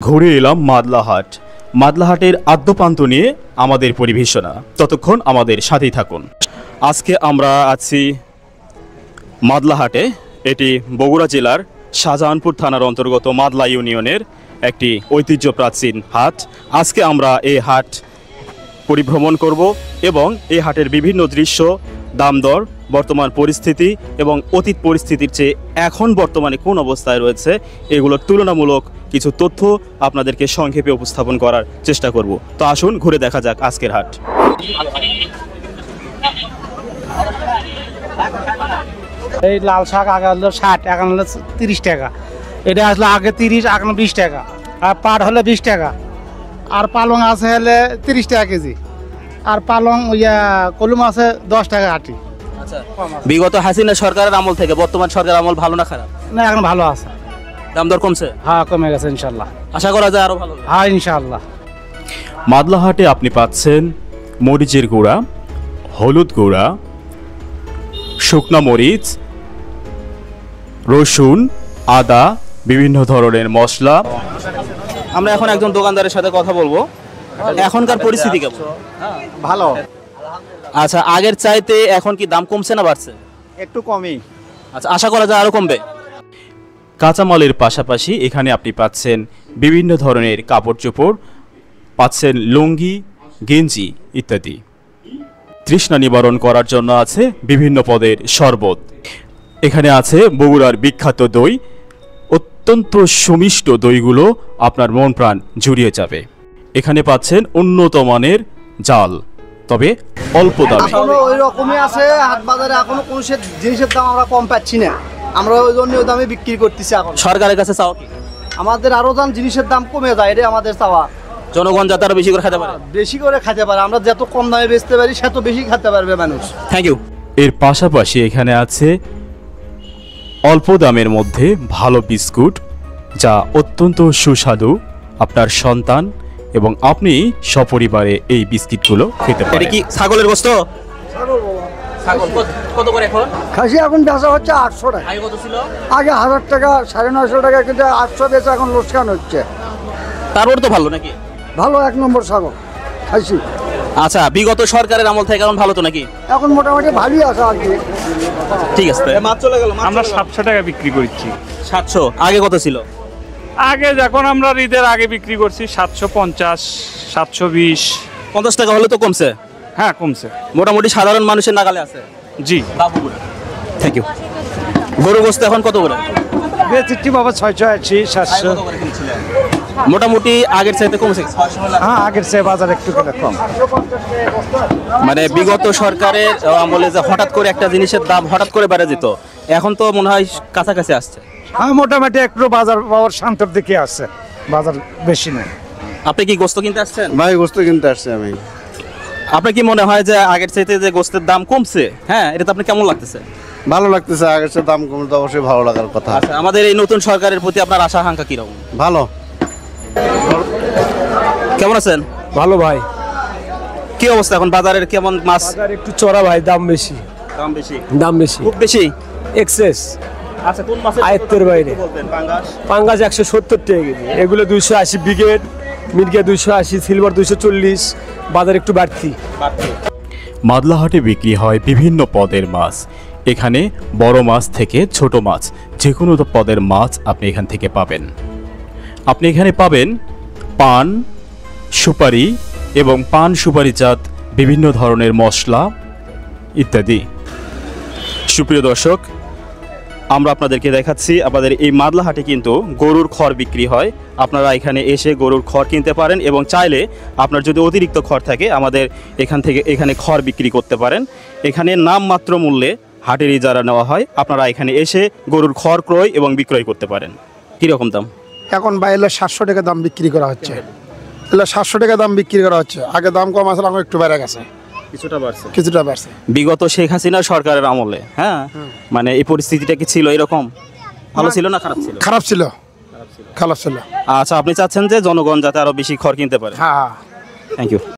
ঘুরে এলাম মাদলাহাট। মাদলাহাটের আদ্যপ্রান্ত নিয়ে আমাদের পরিবেশনা, ততক্ষণ আমাদের সাথেই থাকুন। আজকে আমরা আছি মাদলাহাটে। এটি বগুড়া জেলার শাহজাহানপুর থানার অন্তর্গত মাদলা ইউনিয়নের একটি ঐতিহ্য প্রাচীন হাট। আজকে আমরা এই হাট পরিভ্রমণ করব এবং এই হাটের বিভিন্ন দৃশ্য, দাম দর, বর্তমান পরিস্থিতি এবং অতীত পরিস্থিতির চেয়ে এখন বর্তমানে কোন অবস্থায় রয়েছে এগুলোর তুলনামূলক কিছু তথ্য আপনাদেরকে সংক্ষেপে উপস্থাপন করার চেষ্টা করব। তো আসুন ঘুরে দেখা যাক আজকের হাট। এই লাল শাক আগে হলো 60, এখন হলো 30 টাকা। এটা আসলে আগে 30, এখন 20 টাকা। আর পাট হলে 20 টাকা। আর পালং আছে হলে 30 টাকা কেজি। আর পালং কলম আছে 10 টাকা আটি। আচ্ছা, বিগত হাসিনা সরকারের আমল থেকে বর্তমান সরকারের আমল ভালো না খারাপ? না, এখন ভালো আছে। দাম দর কমছে? হ্যাঁ, কমে গেছে ইনশাল্লাহ। আশা করা যায় আরো ভালো। হ্যাঁ, ইনশাল্লাহ। মাদলাহাটে আপনি পাচ্ছেন মরিচের গুঁড়া, হলুদ গুঁড়া, শুকনা মরিচ, রসুন, আদা, বিভিন্ন ধরনের মশলা। আমরা এখন একজন দোকানদারের সাথে কথা বলবো। এখনকার পরিস্থিতি কেমন? ভালো, আচ্ছা, আগের চাইতে এখন কি দাম কমছে না বাড়ছে? একটু কমই। আচ্ছা, আশা করা যায় আরো কমবে। কাঁচামালের পাশাপাশি এখানে আপনি পাচ্ছেন বিভিন্ন ধরনের কাপড় চোপড়, পাচ্ছেন লুঙ্গি, গেঞ্জি ইত্যাদি। তৃষ্ণা নিবারণ করার জন্য আছে বিভিন্ন পদের শরবত। এখানে আছে বগুড়ার বিখ্যাত দই। অত্যন্ত সুমিষ্ট দইগুলো আপনার মন প্রাণ জুড়িয়ে যাবে। এখানে পাচ্ছেন উন্নত মানের জাল, তবে অল্প দামে। এখনো ওই রকমই আছে হাট বাজারে, এখনো কোন জিনিসের দাম আমরা কম পাচ্ছি না। আমরা ওই জন্য ওই দামে বিক্রি করতেছি। এখন সরকারের কাছে চাও কি? আমাদের আরো জিনিসের দাম কমে যায়, এটাই আমাদের চাওয়া। জনগণ যাতে আরো বেশি করে খেতে পারে। বেশি করে খেতে পারে, আমরা যত কম দামে বেচতে পারি সে তো বেশি খেতে পারবে মানুষ। Thank you. এর পাশাপাশি এখানে আছে অল্প দামের মধ্যে ভালো বিস্কুট, যা অত্যন্ত সুস্বাদু। আপনার সন্তান এবং আপনি সপরিবারে এই বিস্কিটগুলো খেতে এটা পারেন। কি ছাগলের গোশত? ছাগল কত করে এখন? খাসি এখন বেচা হচ্ছে 800 টাকা। আগে কত ছিল? আগে 1000 টাকা, 950 টাকা, কিন্তু 800 বেচা এখন লোকসান হচ্ছে। তারপর তো ভালো নাকি? ভালো, 1 নম্বর ছাগল খাসি। আচ্ছা, বিগত সরকারের আমল থেকে এখন ভালো তো নাকি? এখন মোটামুটি ভালোই আছে আর কি। ঠিক আছে। মাছ চলে গেল। আমরা 700 টাকা বিক্রি করছি। 700? আগে কত ছিল? আগে যখন আমরা ঈদের আগে বিক্রি করছি 750, 720। 50 টাকা হলে তো কমছে? হ্যাঁ, কমছে মোটামুটি সাধারণ মানুষের নাগালে আছে। জি। Thank you. গরু গোশত এখন কত করে? বেচিটি বাবা 680, 700। মোটামুটি আগের চাইতে কমছে? হ্যাঁ, আগের চেয়ে বাজার একটু কম। মানে বিগত সরকারের আমলে যে হঠাৎ করে একটা জিনিসের দাম হঠাৎ করে বেড়ে যেত, এখন তো মনে হয় কাছাকাছি আসছে। হ্যাঁ, মোটামুটি একটু বাজার বাবার শান্তর দিকে আছে, বাজার বেশি নেই। আপনি কি গোশত কিনতে আসছেন? ভাই গোস্ত কিনতে আসছি আমি। আপনার কি মনে হয় যে আগের চাইতে যে গোশতের দাম কমছে, হ্যাঁ, এটা তো আপনার কেমন লাগতেছে? ভালো লাগতেছে, আগের চেয়ে দাম কমলে তো অবশ্যই ভালো লাগার কথা। আচ্ছা, আমাদের এই নতুন সরকারের প্রতি আপনার আশা আকাঙ্ক্ষা কিরকম? ভালো। কেমন আছেন? ভালো ভাই। কি অবস্থা এখন বাজারের? কেমন মাছ? বাজার একটু চড়া ভাই, দাম বেশি। দাম বেশি? দাম বেশি, খুব বেশি? এক্সেস। আচ্ছা, কোন মাছের আয়ত্তের বাইরে। বলতেন? পাঙ্গাস? পাঙ্গাস 170 টাকা কেজি, এগুলো 280, ব্রিগেড মির্গা 280, সিলভার 240। বাজার একটু বাড়তি। মাদলাহাটে বিক্রি হয় বিভিন্ন পদের মাছ। এখানে বড় মাছ থেকে ছোট মাছ, যে কোনো পদের মাছ আপনি এখান থেকে পাবেন। আপনি এখানে পাবেন পান, সুপারি এবং পান সুপারিজাত বিভিন্ন ধরনের মশলা ইত্যাদি। সুপ্রিয় দর্শক, আমরা আপনাদেরকে দেখাচ্ছি আমাদের এই মাদলাহাটে কিন্তু গরুর খড় বিক্রি হয়। আপনারা এখানে এসে গরুর খড় কিনতে পারেন এবং চাইলে আপনার যদি অতিরিক্ত খড় থাকে আমাদের এখানে খড় বিক্রি করতে পারেন। এখানে নামমাত্র মূল্যে হাটের ইজারা নেওয়া হয়। আপনারা এখানে এসে গরুর খড় ক্রয় এবং বিক্রয় করতে পারেন। কীরকম দাম? এখন বাইরে 700 টাকা দাম বিক্রি করা হচ্ছে। এগুলো 700 টাকা দাম বিক্রি করা হচ্ছে। আগে দাম কম আসলে এখন একটু বেড়ে গেছে, কিছুটা বাড়ছে। বিগত শেখ হাসিনা সরকারের আমলে, হ্যাঁ, মানে এই পরিস্থিতিটা কি ছিল এরকম? ভালো ছিল না খারাপ ছিল? খারাপ ছিল, খারাপ ছিল। আচ্ছা, আপনি চাচ্ছেন যে জনগণ যাতে আরো বেশি খড় কিনতে পারে? হ্যাঁ। Thank you.